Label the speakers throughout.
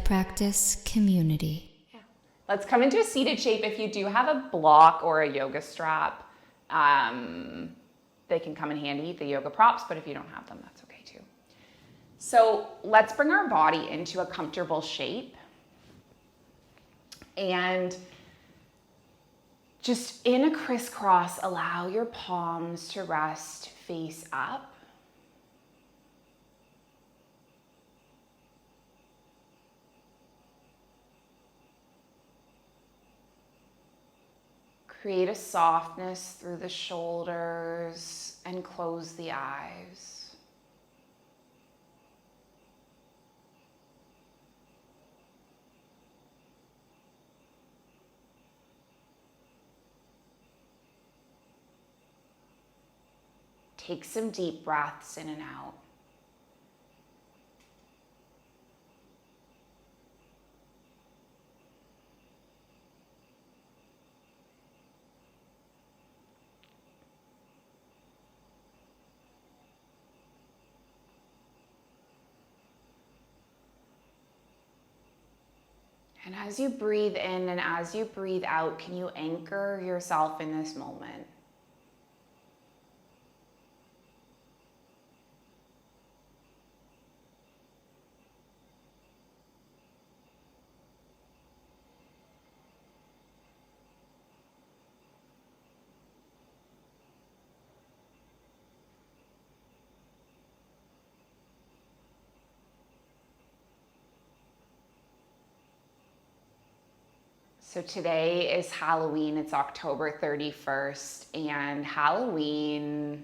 Speaker 1: practice community.
Speaker 2: Yeah. Let's come into a seated shape. If you do have a block or a yoga strap, they can come in handy, the yoga props, but if you don't have them, that's okay too. So let's bring our body into a comfortable shape. And just in a crisscross, allow your palms to rest face up. Create a softness through the shoulders and close the eyes. Take some deep breaths in and out. And as you breathe in and as you breathe out, can you anchor yourself in this moment? So today is Halloween, it's October 31st, and Halloween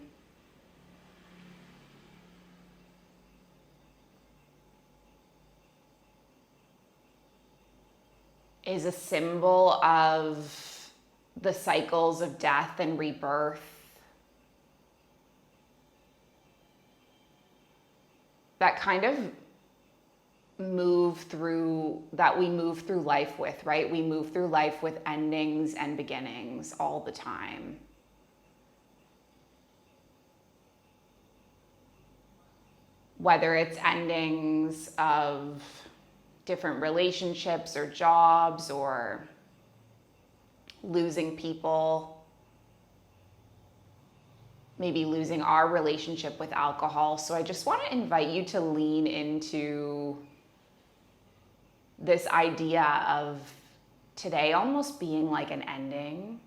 Speaker 2: is a symbol of the cycles of death and rebirth that kind of we move through life with, right? We move through life with endings and beginnings all the time. Whether it's endings of different relationships or jobs or losing people, maybe losing our relationship with alcohol. So I just want to invite you to lean into this idea of today almost being like an ending.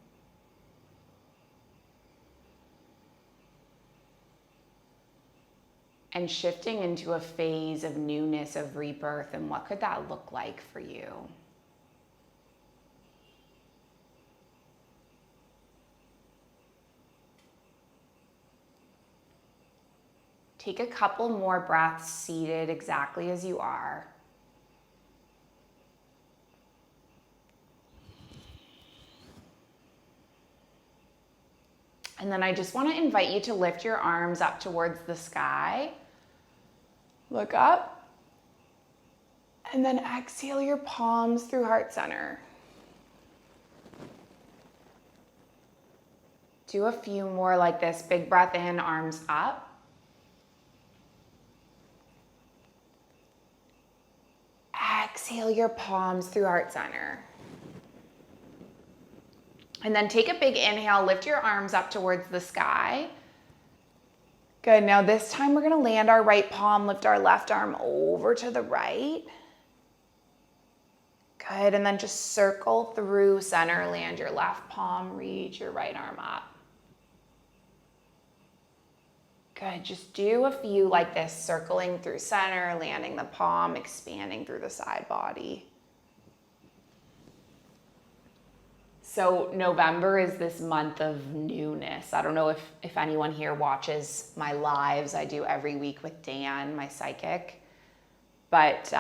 Speaker 2: And shifting into a phase of newness, of rebirth, and what could that look like for you? Take a couple more breaths seated exactly as you are. And then I just want to invite you to lift your arms up towards the sky. Look up. And then exhale your palms through heart center. Do a few more like this. Big breath in, arms up. Exhale your palms through heart center. And then take a big inhale, lift your arms up towards the sky. Good, now this time we're gonna land our right palm, lift our left arm over to the right. Good, and then just circle through center, land your left palm, reach your right arm up. Good, just do a few like this, circling through center, landing the palm, expanding through the side body. So November is this month of newness. I don't know if anyone here watches my lives. I do every week with Dan, my psychic. But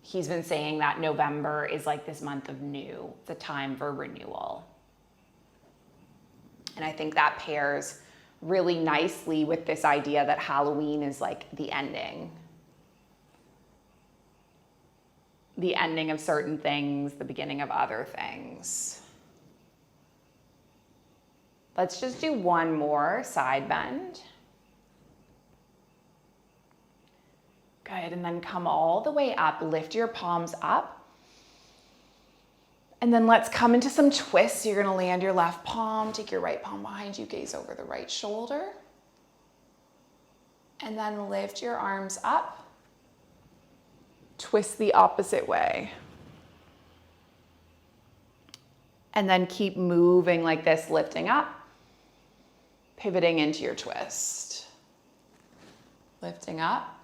Speaker 2: he's been saying that November is like this month of new, the time for renewal. And I think that pairs really nicely with this idea that Halloween is like the ending. The ending of certain things, the beginning of other things. Let's just do one more side bend. Good, and then come all the way up, lift your palms up. And then let's come into some twists. You're gonna land your left palm, take your right palm behind you, gaze over the right shoulder. And then lift your arms up. Twist the opposite way. And then keep moving like this, lifting up, pivoting into your twist. Lifting up.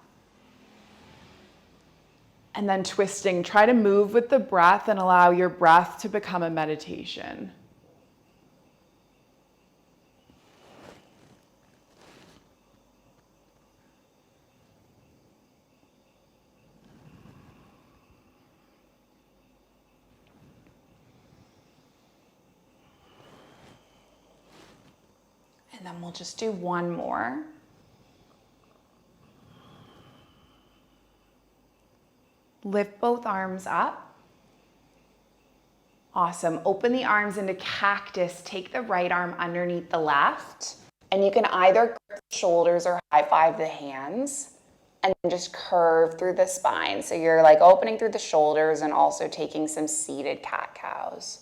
Speaker 2: And then twisting. Try to move with the breath and allow your breath to become a meditation. And then we'll just do one more. Lift both arms up. Awesome. Open the arms into cactus. Take the right arm underneath the left. And you can either grip the shoulders or high five the hands and then just curve through the spine. So you're like opening through the shoulders and also taking some seated cat-cows.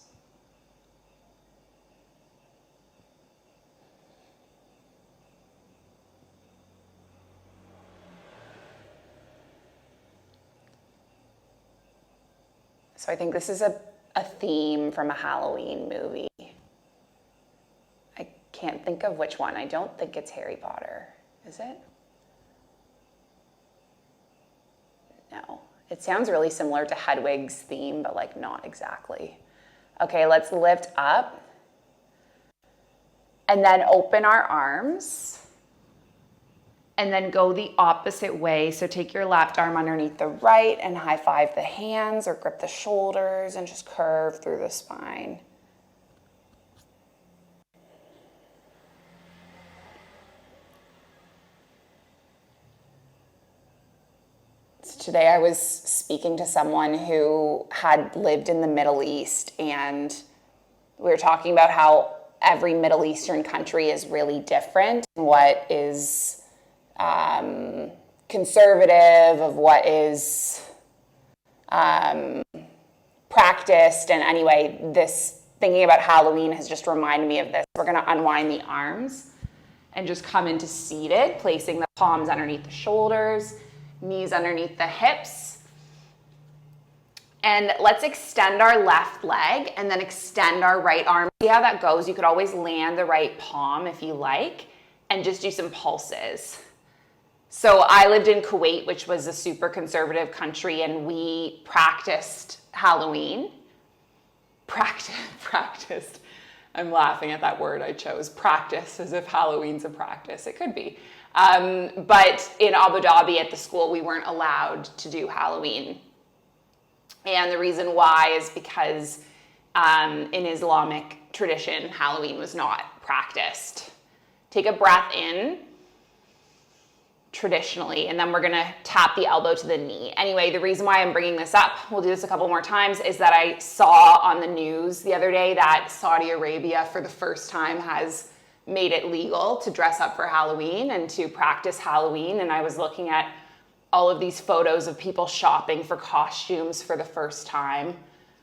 Speaker 2: So I think this is a theme from a Halloween movie. I can't think of which one. I don't think it's Harry Potter. Is it? No. It sounds really similar to Hedwig's theme, but like not exactly. Okay, let's lift up. And then open our arms. And then go the opposite way. So take your left arm underneath the right and high five the hands or grip the shoulders and just curve through the spine. So today I was speaking to someone who had lived in the Middle East, and we were talking about how every Middle Eastern country is really different. What is conservative, of what is practiced. And anyway, this thinking about Halloween has just reminded me of this. We're going to unwind the arms and just come into seated, placing the palms underneath the shoulders, knees underneath the hips. And let's extend our left leg and then extend our right arm. See how that goes? You could always land the right palm if you like, and just do some pulses. So I lived in Kuwait, which was a super conservative country, and we practiced Halloween. Practiced. I'm laughing at that word I chose, practice, as if Halloween's a practice. It could be. But in Abu Dhabi at the school, we weren't allowed to do Halloween. And the reason why is because in Islamic tradition, Halloween was not practiced. Take a breath in. Traditionally, and then we're gonna tap the elbow to the knee. Anyway, the reason why I'm bringing this up, we'll do this a couple more times, is that I saw on the news the other day that Saudi Arabia for the first time has made it legal to dress up for Halloween and to practice Halloween. And I was looking at all of these photos of people shopping for costumes for the first time,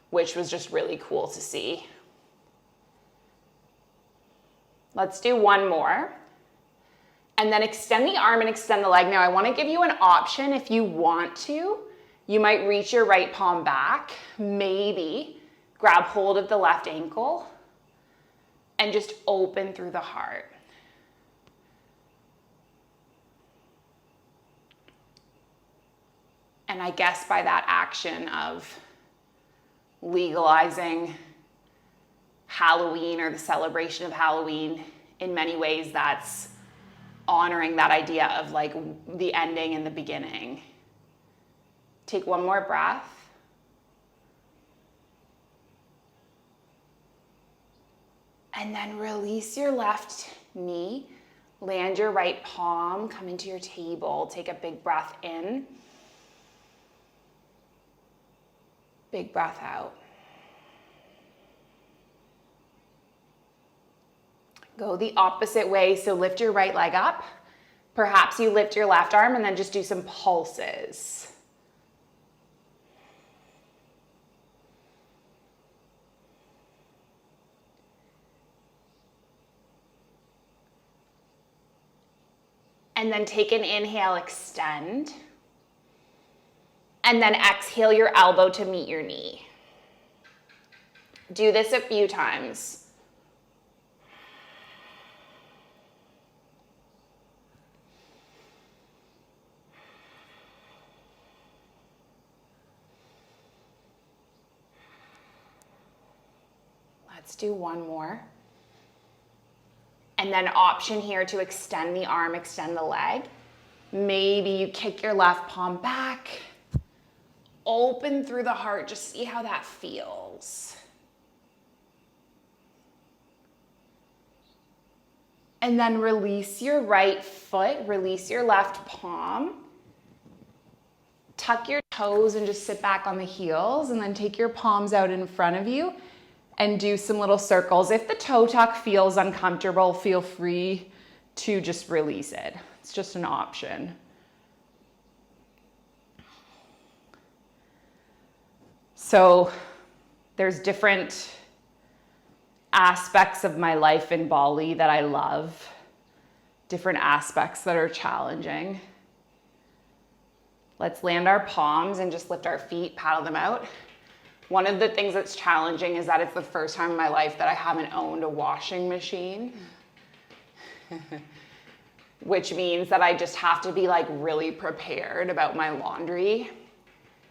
Speaker 2: which was just really cool to see. Let's do one more. And then extend the arm and extend the leg. Now I want to give you an option if you want to. You might reach your right palm back, maybe grab hold of the left ankle and just open through the heart. And I guess by that action of legalizing Halloween or the celebration of Halloween, in many ways that's honoring that idea of like the ending and the beginning. Take one more breath. And then release your left knee. Land your right palm, come into your table. Take a big breath in. Big breath out. Go the opposite way, so lift your right leg up, Perhaps you lift your left arm and then just do some pulses. And then take an inhale, extend. And then exhale your elbow to meet your knee. Do this a few times. Let's do one more. And then option here to extend the arm, extend the leg. Maybe you kick your left palm back. Open through the heart, just see how that feels. And then release your right foot, release your left palm. Tuck your toes and just sit back on the heels, and then take your palms out in front of you and do some little circles. If the toe tuck feels uncomfortable, feel free to just release it. It's just an option. So there's different aspects of my life in Bali that I love, different aspects that are challenging. Let's land our palms and just lift our feet, paddle them out. One of the things that's challenging is that it's the first time in my life that I haven't owned a washing machine, which means that I just have to be like really prepared about my laundry.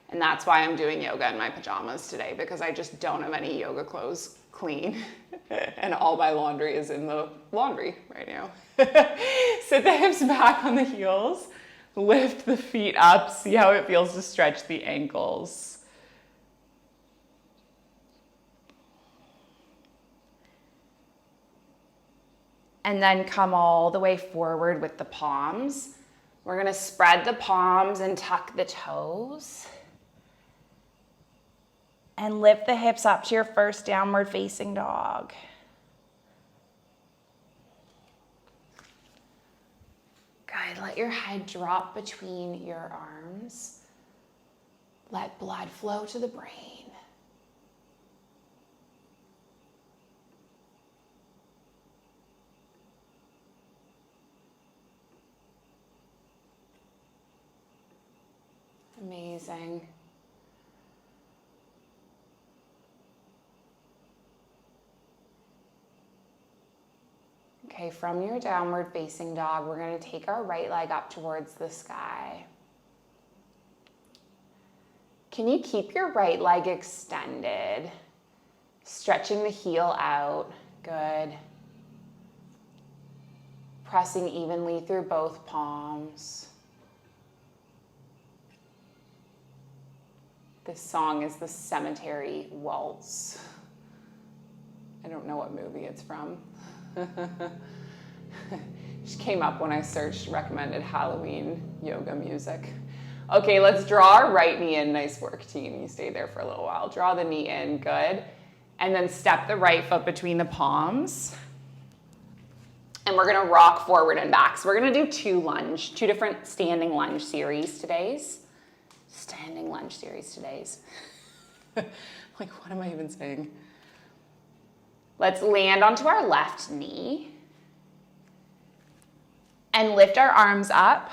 Speaker 2: And that's why I'm doing yoga in my pajamas today, because I just don't have any yoga clothes clean and all my laundry is in the laundry right now. Sit the hips back on the heels, lift the feet up, see how it feels to stretch the ankles. And then come all the way forward with the palms. We're gonna spread the palms and tuck the toes. And lift the hips up to your first downward facing dog. Good, let your head drop between your arms. Let blood flow to the brain. Amazing. Okay, from your downward facing dog, we're going to take our right leg up towards the sky. Can you keep your right leg extended? Stretching the heel out. Good. Pressing evenly through both palms. This song is the Cemetery Waltz. I don't know what movie it's from. Just came up when I searched recommended Halloween yoga music. Okay, let's draw our right knee in. Nice work, team. You stay there for a little while. Draw the knee in, good. And then step the right foot between the palms. And we're gonna rock forward and back. So we're gonna do two different standing lunge series today's. Standing lunge series today's. Like, what am I even saying? Let's land onto our left knee and lift our arms up.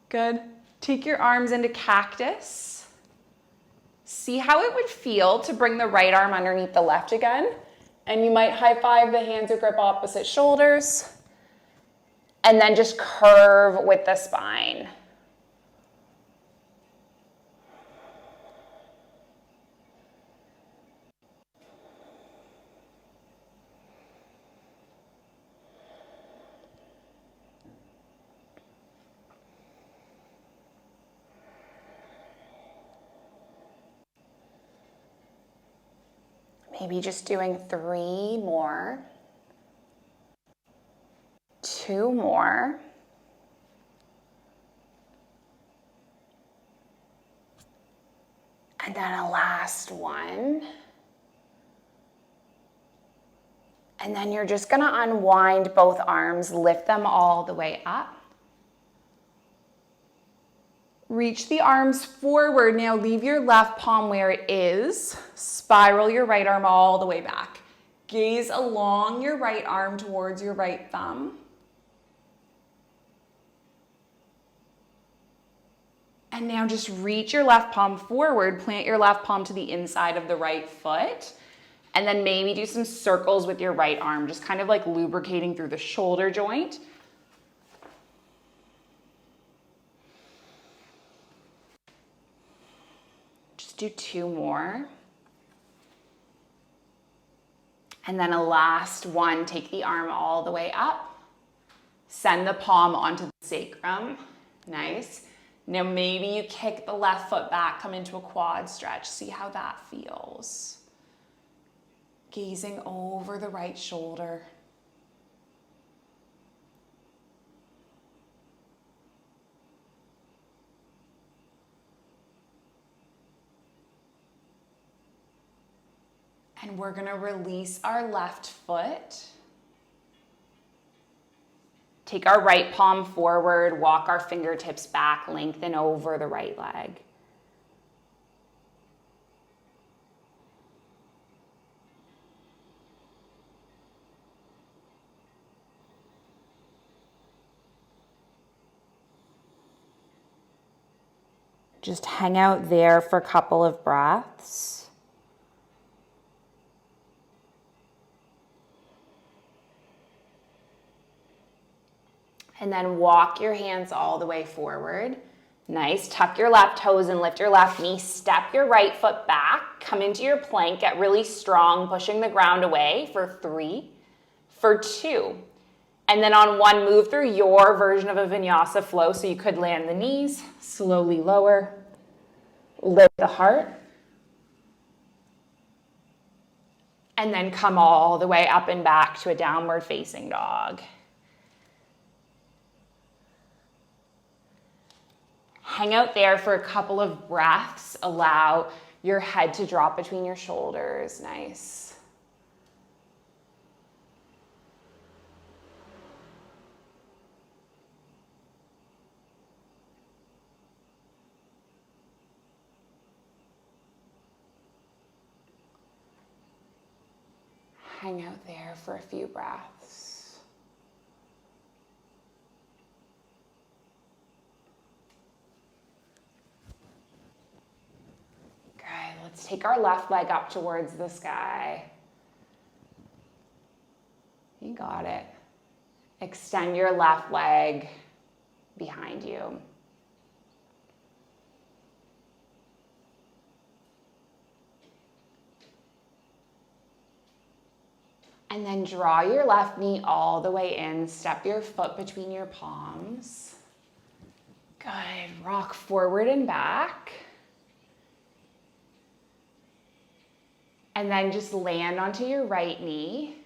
Speaker 2: Good. Take your arms into cactus. See how it would feel to bring the right arm underneath the left again. And you might high five the hands or grip opposite shoulders. And then just curve with the spine. Maybe just doing 3 more, 2 more, and then a last one. And then you're just gonna unwind both arms, lift them all the way up. Reach the arms forward. Now leave your left palm where it is. Spiral your right arm all the way back. Gaze along your right arm towards your right thumb. And now just reach your left palm forward, plant your left palm to the inside of the right foot, and then maybe do some circles with your right arm, just kind of like lubricating through the shoulder joint. Just do 2 more. And then a last one, take the arm all the way up. Send the palm onto the sacrum. Nice. Now maybe you kick the left foot back, come into a quad stretch. See how that feels. Gazing over the right shoulder. And we're gonna release our left foot. Take our right palm forward, walk our fingertips back, lengthen over the right leg. Just hang out there for a couple of breaths. And then walk your hands all the way forward. Nice. Tuck your left toes and lift your left knee. Step your right foot back. Come into your plank. Get really strong, pushing the ground away for 3, for 2. And then on 1, move through your version of a vinyasa flow. So you could land the knees, slowly lower, lift the heart. And then come all the way up and back to a downward facing dog. Hang out there for a couple of breaths. Allow your head to drop between your shoulders. Nice. Hang out there for a few breaths. Let's take our left leg up towards the sky. You got it. Extend your left leg behind you. And then draw your left knee all the way in. Step your foot between your palms. Good. Rock forward and back. And then just land onto your right knee.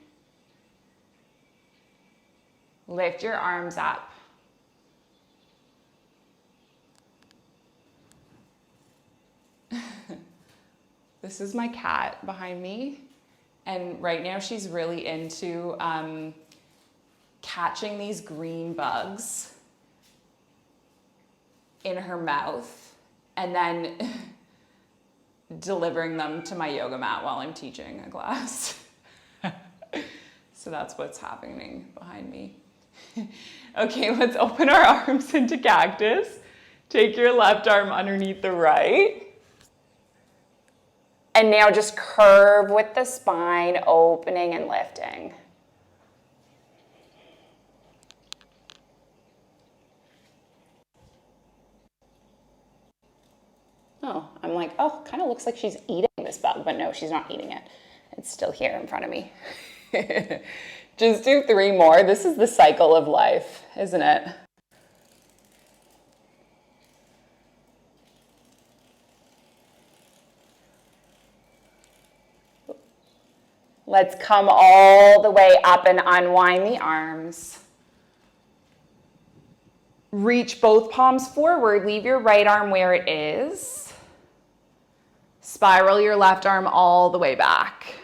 Speaker 2: Lift your arms up. This is my cat behind me. And right now she's really into catching these green bugs in her mouth and then delivering them to my yoga mat while I'm teaching a class. So that's what's happening behind me. Okay, let's open our arms into cactus. Take your left arm underneath the right. And now just curve with the spine, opening and lifting. Oh, I'm like, oh, kind of looks like she's eating this bug, but no, she's not eating it. It's still here in front of me. Just do 3 more. This is the cycle of life, isn't it? Let's come all the way up and unwind the arms. Reach both palms forward. Leave your right arm where it is. Spiral your left arm all the way back.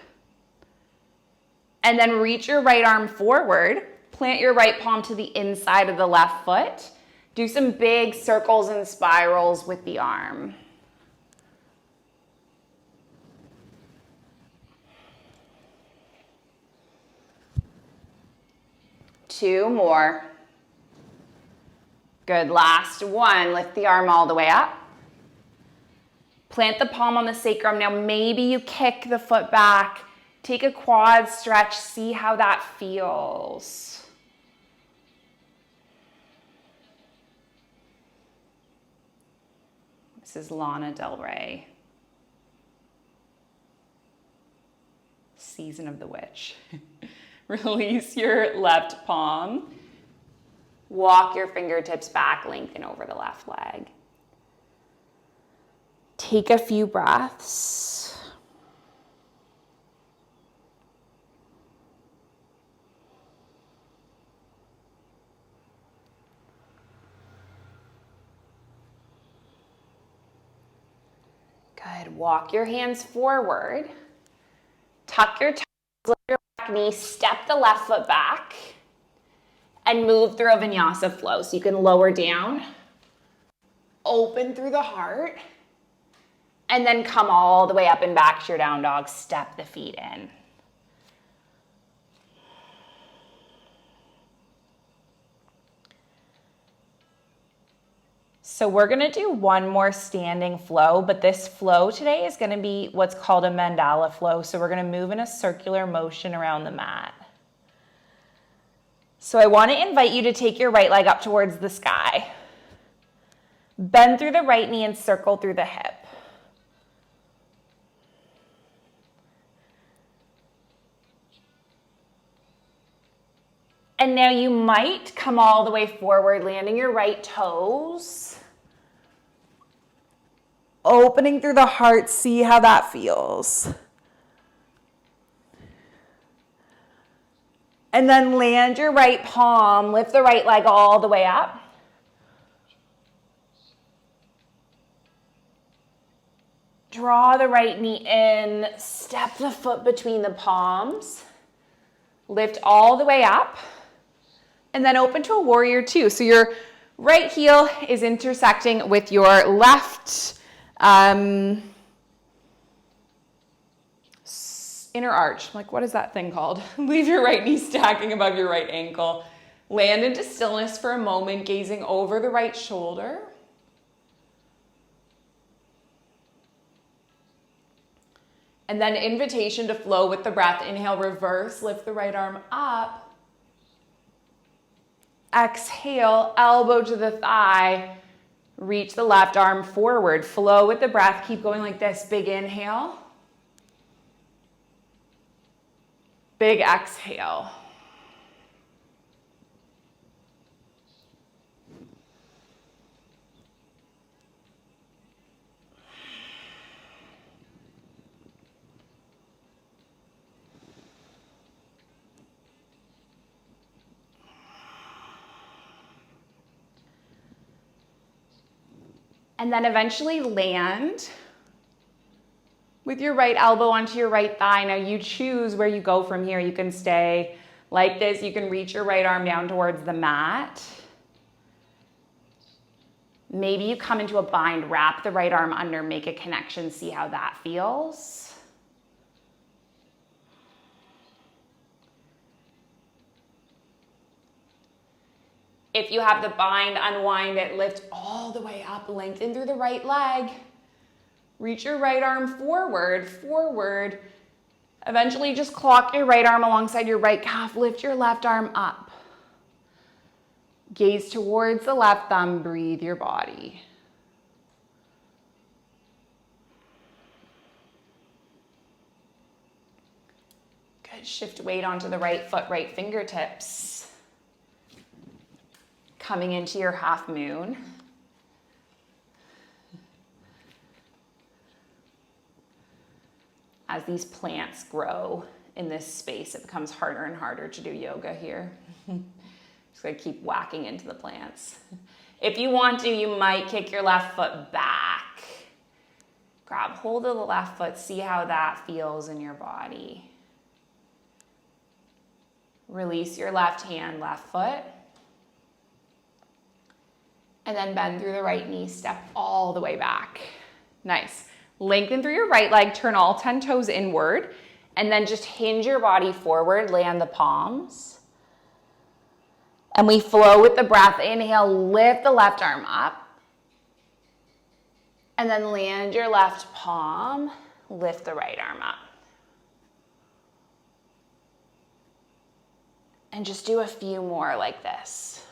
Speaker 2: And then reach your right arm forward. Plant your right palm to the inside of the left foot. Do some big circles and spirals with the arm. Two more. Good, last one. Lift the arm all the way up. Plant the palm on the sacrum. Now maybe you kick the foot back. Take a quad stretch. See how that feels. This is Lana Del Rey. Season of the Witch. Release your left palm. Walk your fingertips back, lengthen over the left leg. Take a few breaths. Good. Walk your hands forward. Tuck your toes, lift your back knee, step the left foot back, and move through a vinyasa flow. So you can lower down, open through the heart, and then come all the way up and back to your down dog. Step the feet in. So we're gonna do one more standing flow, but this flow today is gonna be what's called a mandala flow. So we're gonna move in a circular motion around the mat. So I wanna invite you to take your right leg up towards the sky. Bend through the right knee and circle through the hip. And now you might come all the way forward, landing your right toes. Opening through the heart, see how that feels. And then land your right palm, lift the right leg all the way up. Draw the right knee in, step the foot between the palms. Lift all the way up. And then open to a warrior two. So your right heel is intersecting with your left inner arch. Like, what is that thing called? Leave your right knee stacking above your right ankle. Land into stillness for a moment, gazing over the right shoulder. And then invitation to flow with the breath. Inhale, reverse, lift the right arm up. Exhale, elbow to the thigh. Reach the left arm forward. Flow with the breath. Keep going like this. Big inhale. Big exhale. And then eventually land with your right elbow onto your right thigh. Now you choose where you go from here. You can stay like this. You can reach your right arm down towards the mat. Maybe you come into a bind, wrap the right arm under, make a connection, see how that feels. If you have the bind, unwind it, lift all the way up, lengthen through the right leg. Reach your right arm forward, forward. Eventually just clock your right arm alongside your right calf, lift your left arm up. Gaze towards the left thumb, breathe your body. Good, shift weight onto the right foot, right fingertips. Coming into your half moon. As these plants grow in this space, it becomes harder and harder to do yoga here. Just gotta keep whacking into the plants. If you want to, you might kick your left foot back. Grab hold of the left foot, see how that feels in your body. Release your left hand, left foot. And then bend through the right knee, step all the way back. Nice. Lengthen through your right leg, turn all 10 toes inward, and then just hinge your body forward, land the palms. And we flow with the breath. Inhale, lift the left arm up. And then land your left palm, lift the right arm up. And just do a few more like this.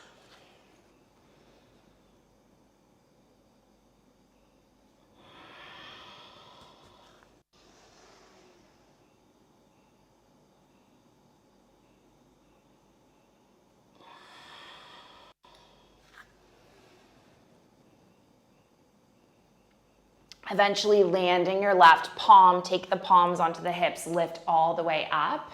Speaker 2: Eventually landing your left palm, take the palms onto the hips, lift all the way up.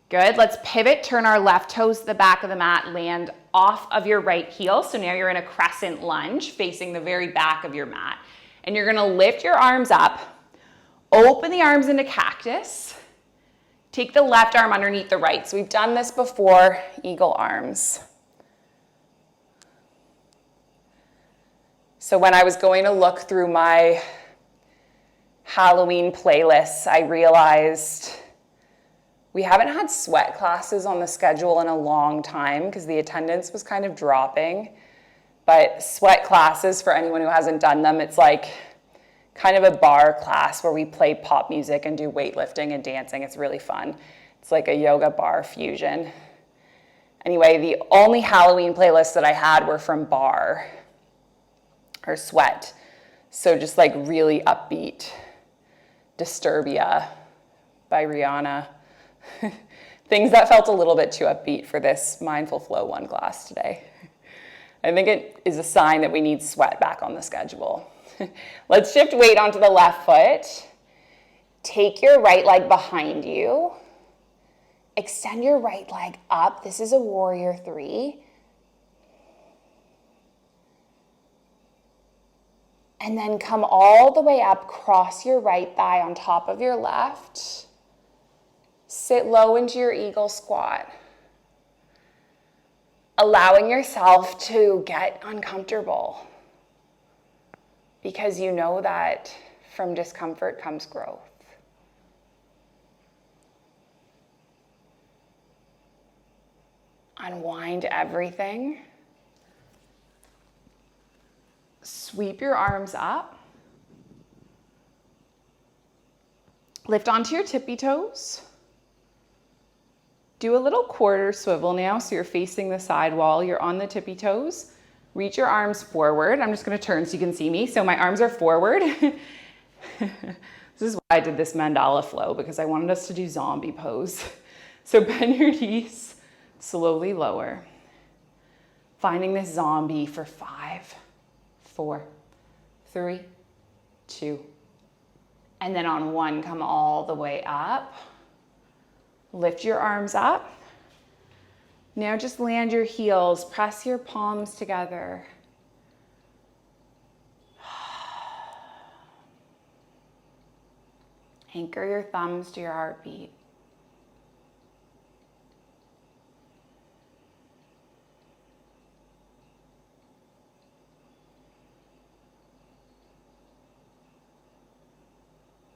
Speaker 2: Good, let's pivot, turn our left toes to the back of the mat, land off of your right heel. So now you're in a crescent lunge facing the very back of your mat. And you're gonna lift your arms up, open the arms into cactus, take the left arm underneath the right. So we've done this before, eagle arms. So when I was going to look through my Halloween playlists, I realized we haven't had sweat classes on the schedule in a long time because the attendance was kind of dropping. But sweat classes, for anyone who hasn't done them, it's like kind of a bar class where we play pop music and do weightlifting and dancing. It's really fun. It's like a yoga bar fusion. Anyway, the only Halloween playlists that I had were from Bar or Sweat. So just like really upbeat. Disturbia by Rihanna. Things that felt a little bit too upbeat for this Mindful Flow 1 class today. I think it is a sign that we need Sweat back on the schedule. Let's shift weight onto the left foot. Take your right leg behind you. Extend your right leg up. This is a warrior 3. And then come all the way up, cross your right thigh on top of your left. Sit low into your eagle squat. Allowing yourself to get uncomfortable because you know that from discomfort comes growth. Unwind everything. Sweep your arms up. Lift onto your tippy toes. Do a little quarter swivel now so you're facing the side wall. You're on the tippy toes. Reach your arms forward. I'm just going to turn so you can see me. So my arms are forward. This is why I did this mandala flow, because I wanted us to do zombie pose. So bend your knees, slowly lower. Finding this zombie for 5, 4, 3, 2. And then on 1, come all the way up. Lift your arms up. Now just land your heels, press your palms together. Anchor your thumbs to your heartbeat.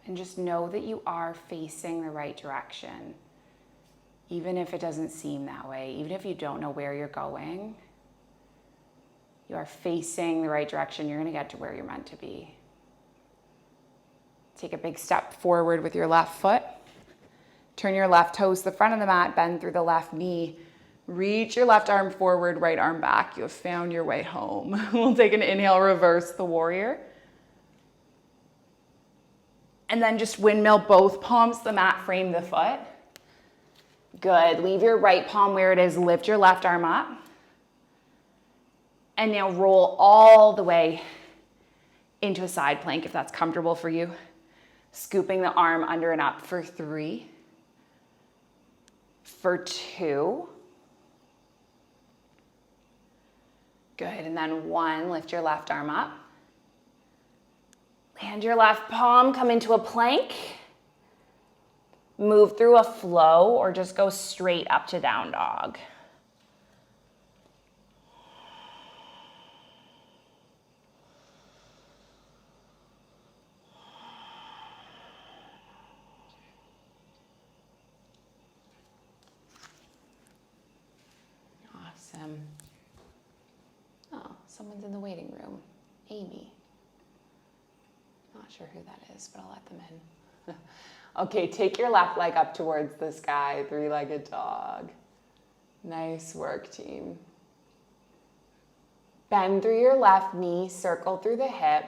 Speaker 2: And just know that you are facing the right direction. Even if it doesn't seem that way, even if you don't know where you're going, you are facing the right direction. You're going to get to where you're meant to be. Take a big step forward with your left foot. Turn your left toes to the front of the mat, bend through the left knee. Reach your left arm forward, right arm back. You have found your way home. We'll take an inhale, reverse the warrior. And then just windmill both palms to the mat, frame the foot. Good. Leave your right palm where it is. Lift your left arm up. And now roll all the way into a side plank if that's comfortable for you. Scooping the arm under and up for 3, for 2. Good. And then 1, lift your left arm up. Land your left palm, come into a plank. Move through a flow or just go straight up to down dog. Awesome. Oh, someone's in the waiting room. Amy. Not sure who that is, but I'll let them in. Okay, take your left leg up towards the sky, three-legged dog. Nice work, team. Bend through your left knee, circle through the hip.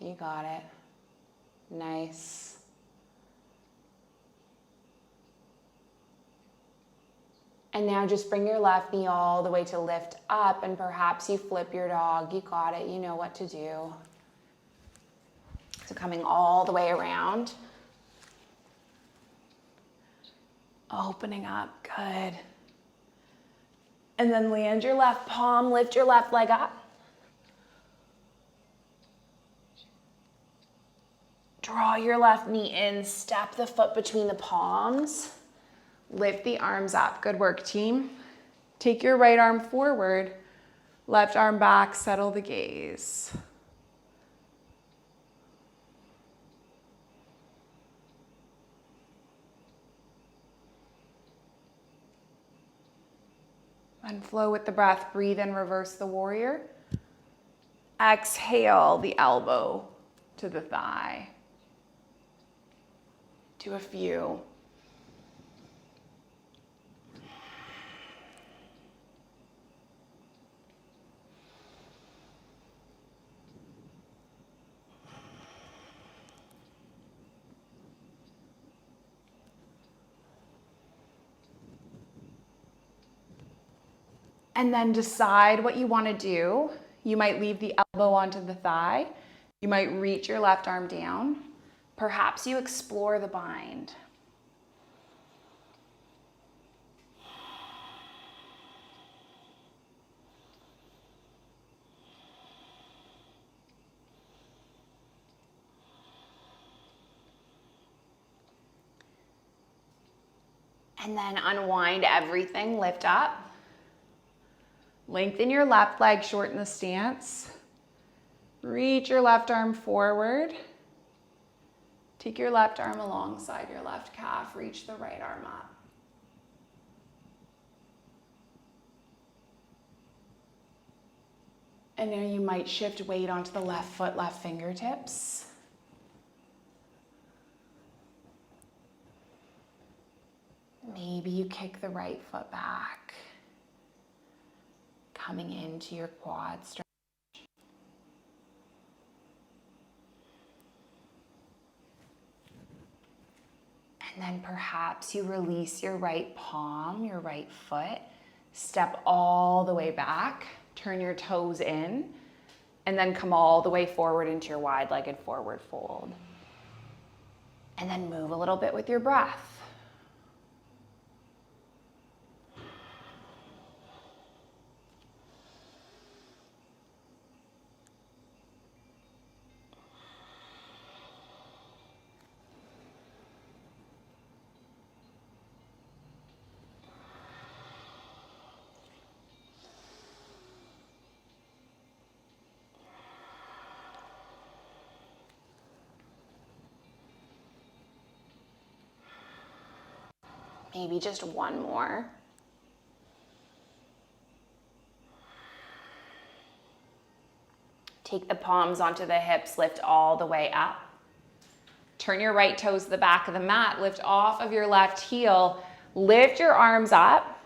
Speaker 2: You got it. Nice. And now just bring your left knee all the way to lift up, and perhaps you flip your dog. You got it. You know what to do. So coming all the way around. Opening up. Good. And then land your left palm, lift your left leg up. Draw your left knee in, step the foot between the palms. Lift the arms up. Good work, team. Take your right arm forward, left arm back, settle the gaze. And flow with the breath. Breathe in, reverse the warrior. Exhale the elbow to the thigh. Do a few. And then decide what you want to do. You might leave the elbow onto the thigh. You might reach your left arm down. Perhaps you explore the bind. And then unwind everything, lift up. Lengthen your left leg, shorten the stance. Reach your left arm forward. Take your left arm alongside your left calf, reach the right arm up. And now you might shift weight onto the left foot, left fingertips. Maybe you kick the right foot back, coming into your quad stretch. And then perhaps you release your right palm, your right foot, step all the way back, turn your toes in, and then come all the way forward into your wide-legged forward fold. And then move a little bit with your breath. Maybe just one more. Take the palms onto the hips, lift all the way up. Turn your right toes to the back of the mat, lift off of your left heel, lift your arms up.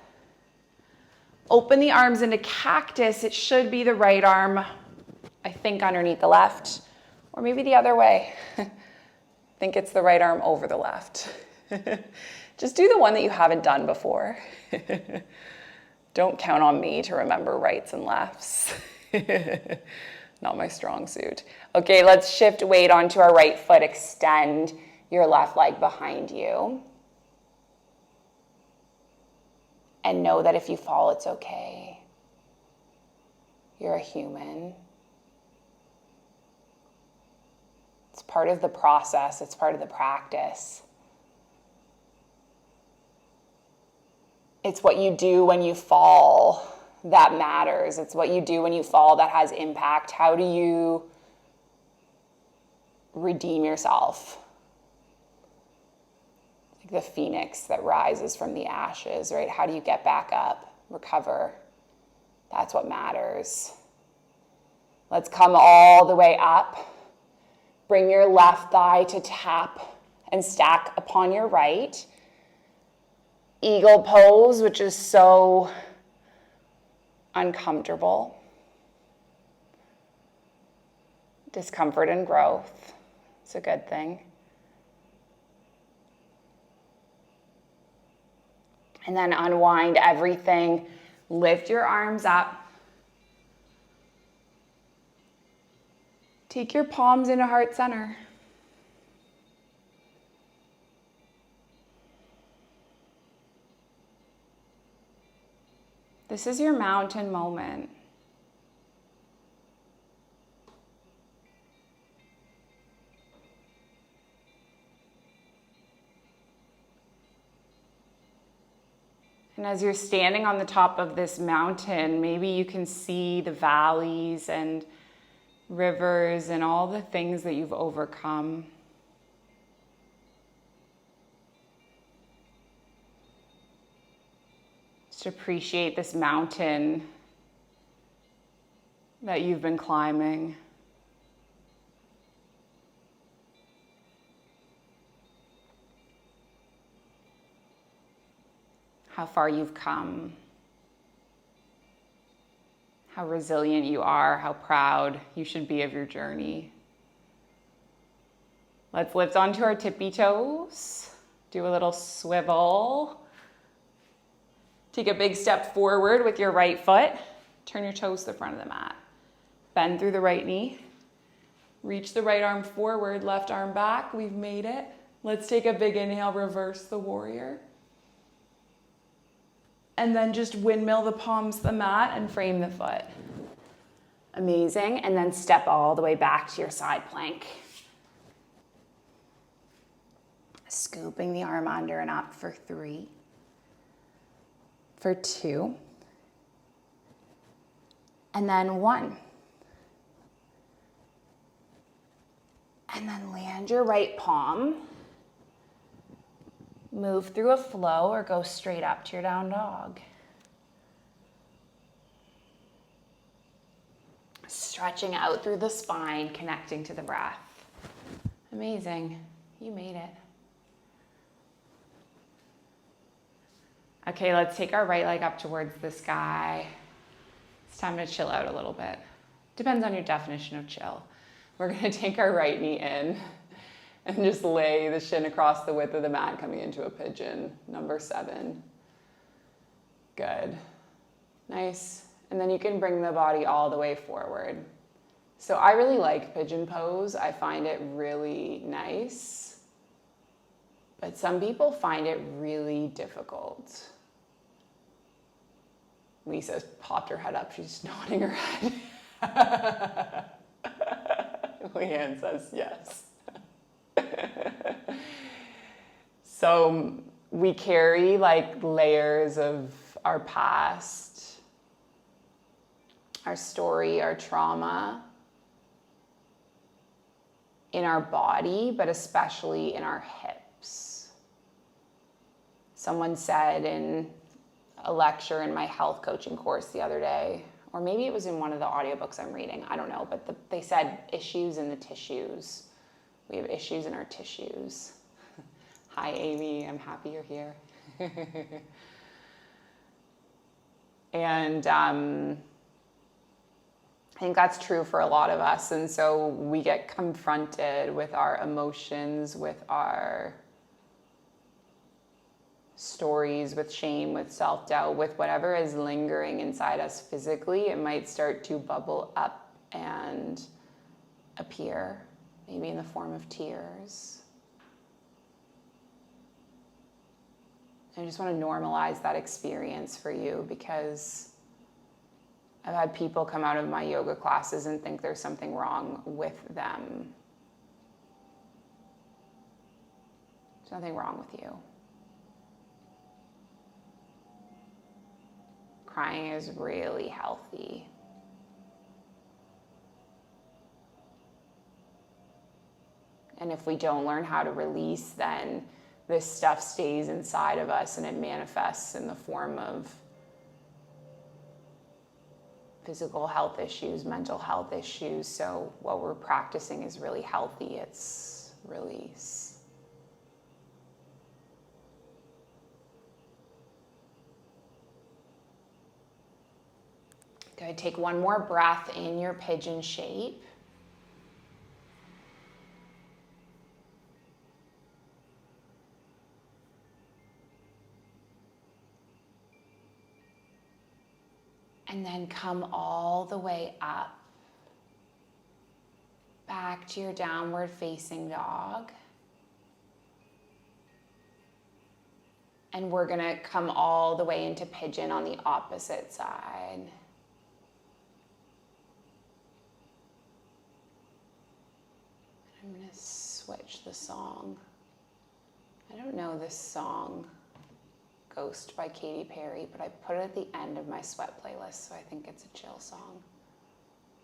Speaker 2: Open the arms into cactus. It should be the right arm, I think, underneath the left, or maybe the other way. I think it's the right arm over the left. Just do the one that you haven't done before. Don't count on me to remember rights and lefts. Not my strong suit. Okay, let's shift weight onto our right foot. Extend your left leg behind you. And know that if you fall, it's okay. You're a human. It's part of the process. It's part of the practice. It's what you do when you fall that matters. It's what you do when you fall that has impact. How do you redeem yourself? Like the phoenix that rises from the ashes, right? How do you get back up, recover? That's what matters. Let's come all the way up. Bring your left thigh to tap and stack upon your right. Eagle pose, which is so uncomfortable. Discomfort and growth. It's a good thing. And then unwind everything. Lift your arms up. Take your palms into heart center. This is your mountain moment. And as you're standing on the top of this mountain, maybe you can see the valleys and rivers and all the things that you've overcome. Just appreciate this mountain that you've been climbing. How far you've come. How resilient you are, how proud you should be of your journey. Let's lift onto our tippy toes. Do a little swivel. Take a big step forward with your right foot. Turn your toes to the front of the mat. Bend through the right knee. Reach the right arm forward, left arm back. We've made it. Let's take a big inhale, reverse the warrior. And then just windmill the palms to the mat and frame the foot. Amazing. And then step all the way back to your side plank. Scooping the arm under and up for 3. For 2. And then 1. And then land your right palm. Move through a flow or go straight up to your down dog. Stretching out through the spine, connecting to the breath. Amazing. You made it. Okay, let's take our right leg up towards the sky. It's time to chill out a little bit. Depends on your definition of chill. We're going to take our right knee in and just lay the shin across the width of the mat, coming into a pigeon, number 7. Good. Nice. And then you can bring the body all the way forward. So I really like pigeon pose. I find it really nice. But some people find it really difficult. Lisa popped her head up. She's nodding her head. Leanne says yes. So we carry like layers of our past, our story, our trauma in our body, but especially in our hips. Someone said in a lecture in my health coaching course the other day, or maybe it was in one of the audiobooks I'm reading, I don't know, but they said issues in the tissues. We have issues in our tissues. Hi, Amy. I'm happy you're here. And I think that's true for a lot of us. And so we get confronted with our emotions, with our stories, with shame, with self-doubt, with whatever is lingering inside us physically. It might start to bubble up and appear. Maybe in the form of tears. I just want to normalize that experience for you, because I've had people come out of my yoga classes and think there's something wrong with them. There's nothing wrong with you. crying is really healthy. And if we don't learn how to release, then this stuff stays inside of us and it manifests in the form of physical health issues, mental health issues. So what we're practicing is really healthy. It's release. Good. Take one more breath in your pigeon shape. And then come all the way up, back to your downward facing dog. And we're gonna come all the way into pigeon on the opposite side. I'm gonna switch the song. I don't know this song, Ghost by Katy Perry, but I put it at the end of my sweat playlist, so I think it's a chill song.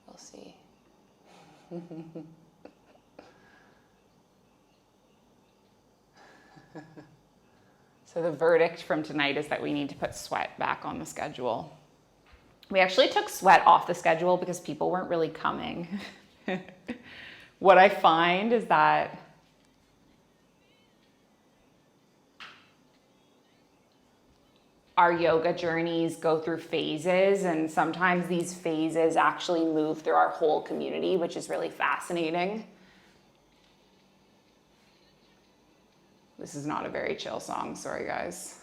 Speaker 2: We'll see. So the verdict from tonight is that we need to put sweat back on the schedule. We actually took sweat off the schedule because people weren't really coming. What I find is that our yoga journeys go through phases, and sometimes these phases actually move through our whole community, which is really fascinating. This is not a very chill song, sorry guys.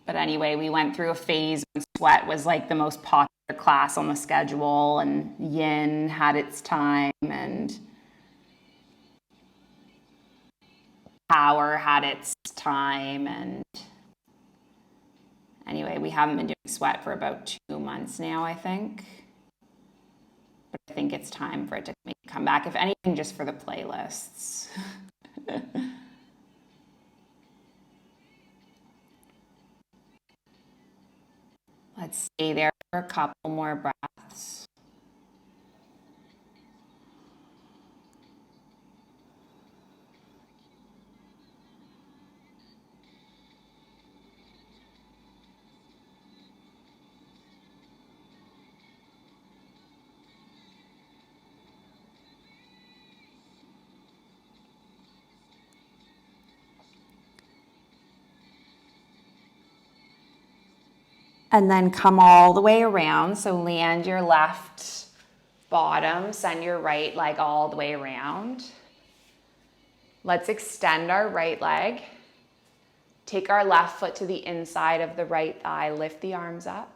Speaker 2: But anyway, we went through a phase when sweat was like the most popular class on the schedule, and yin had its time, and power had its time. And anyway, we haven't been doing sweat for about 2 months now, I think. But I think it's time for it to maybe come back, if anything, just for the playlists. Let's stay there for a couple more breaths. And then come all the way around. So land your left bottom, send your right leg all the way around. Let's extend our right leg. Take our left foot to the inside of the right thigh, lift the arms up.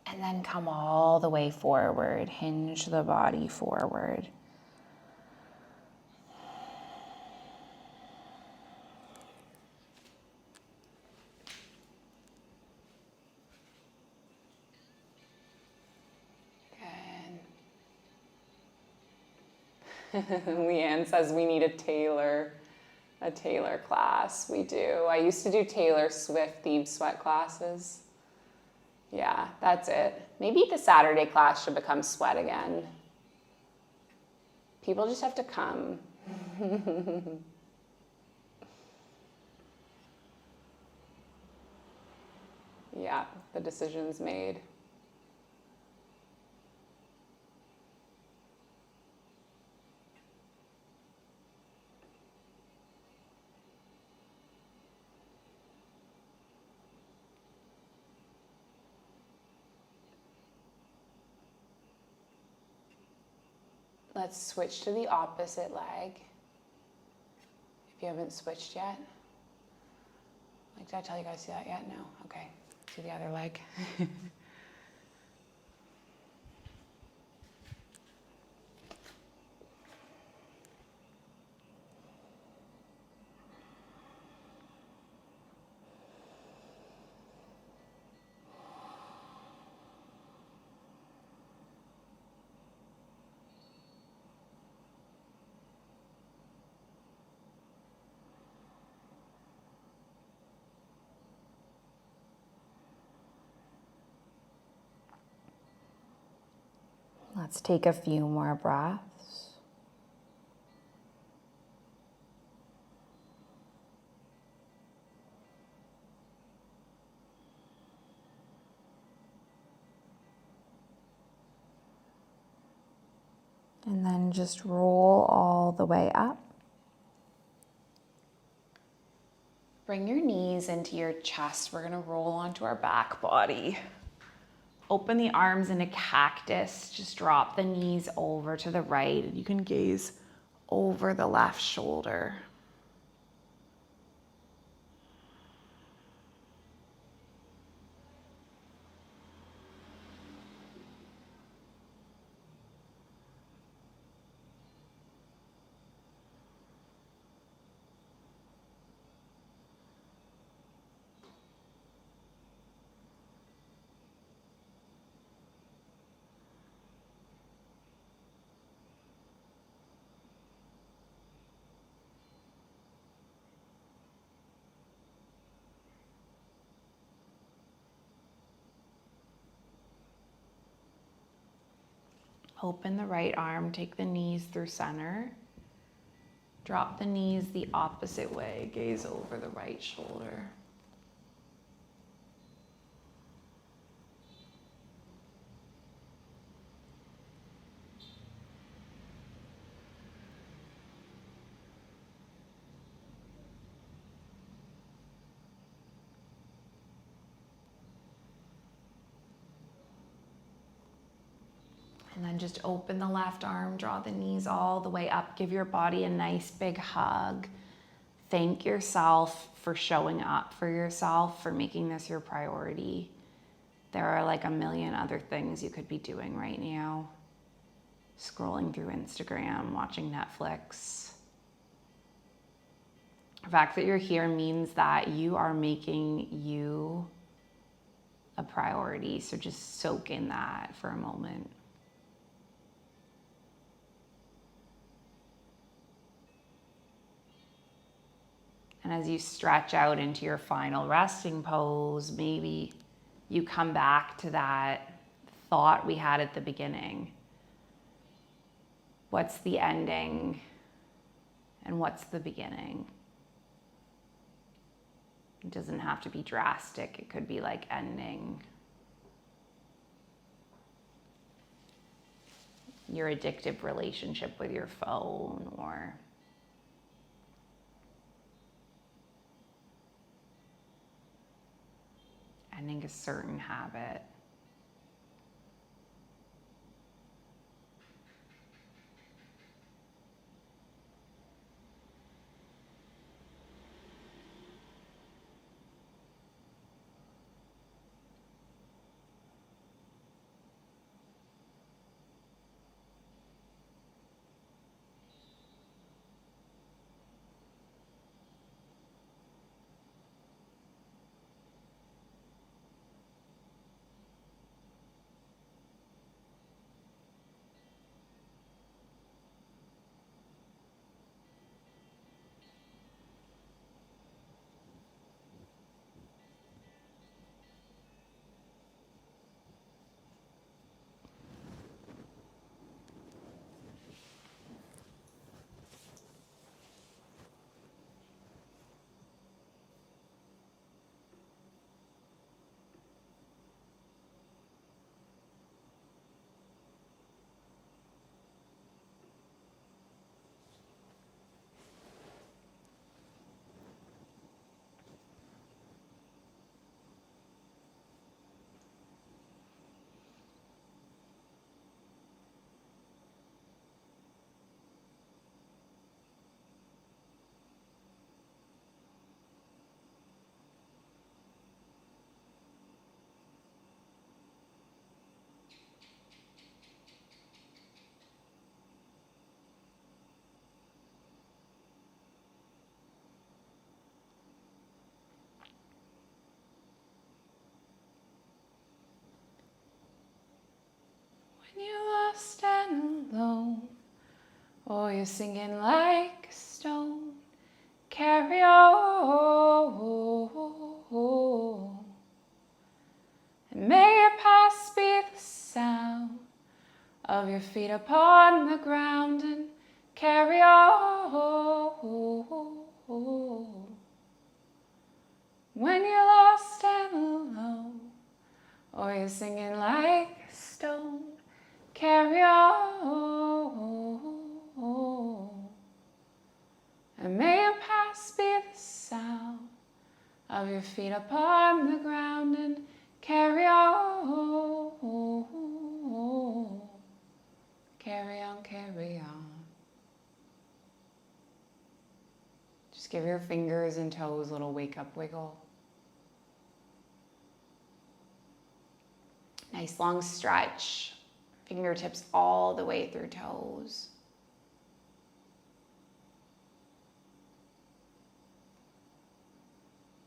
Speaker 2: And then come all the way forward, hinge the body forward. Leanne says we need a Taylor class. We do. I used to do Taylor Swift themed sweat classes. Yeah, that's it. Maybe the Saturday class should become sweat again. People just have to come. Yeah, the decision's made. Let's switch to the opposite leg. If you haven't switched yet. Like, did I tell you guys to do that yet? No? Okay. To the other leg. Let's take a few more breaths. And then just roll all the way up. Bring your knees into your chest. We're gonna roll onto our back body. Open the arms in a cactus. Just drop the knees over to the right, and you can gaze over the left shoulder. Open the right arm, take the knees through center. Drop the knees the opposite way, gaze over the right shoulder. And then just open the left arm, draw the knees all the way up. Give your body a nice big hug. Thank yourself for showing up for yourself, for making this your priority. There are like a million other things you could be doing right now. Scrolling through Instagram, watching Netflix. The fact that you're here means that you are making you a priority. So just soak in that for a moment. And as you stretch out into your final resting pose, maybe you come back to that thought we had at the beginning. What's the ending and what's the beginning? It doesn't have to be drastic. It could be like ending your addictive relationship with your phone, or ending a certain habit. When you're lost and alone, or you're singing like a stone, carry on. And may your past be the sound of your feet upon the ground and carry on. When you're lost and alone, or you're singing like a stone, carry on. And may your past be the sound of your feet upon the ground and carry on. Carry on, carry on. Just give your fingers and toes a little wake up wiggle. Nice long stretch. Fingertips all the way through toes.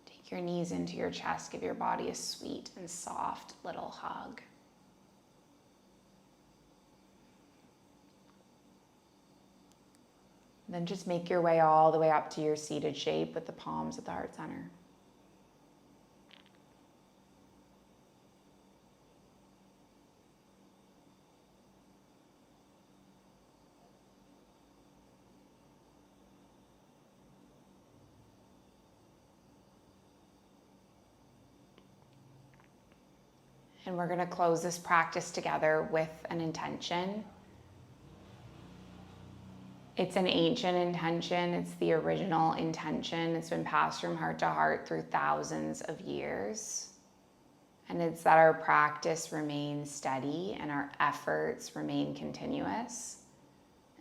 Speaker 2: Take your knees into your chest. Give your body a sweet and soft little hug. Then just make your way all the way up to your seated shape with the palms at the heart center. And we're going to close this practice together with an intention. It's an ancient intention. It's the original intention. It's been passed from heart to heart through thousands of years. And it's that our practice remains steady and our efforts remain continuous.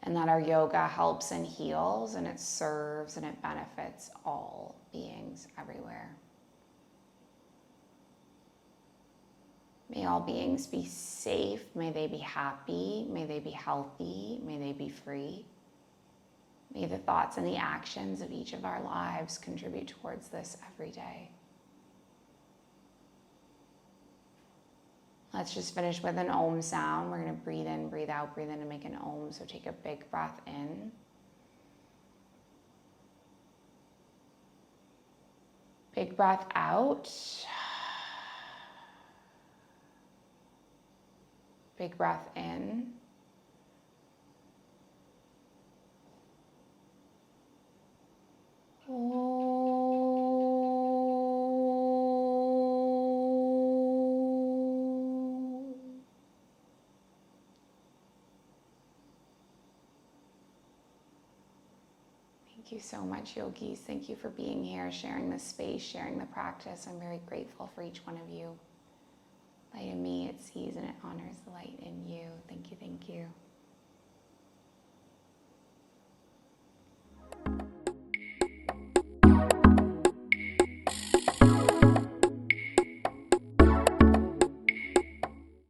Speaker 2: And that our yoga helps and heals and it serves and it benefits all beings everywhere. May all beings be safe. May they be happy. May they be healthy. May they be free. May the thoughts and the actions of each of our lives contribute towards this every day. Let's just finish with an Om sound. We're going to breathe in, breathe out, breathe in and make an Om. So take a big breath in. Big breath out. Big breath in. Thank you so much, yogis. Thank you for being here, sharing this space, sharing the practice. I'm very grateful for each one of you. Light in me, it sees and it honors the light in you. Thank you, thank you.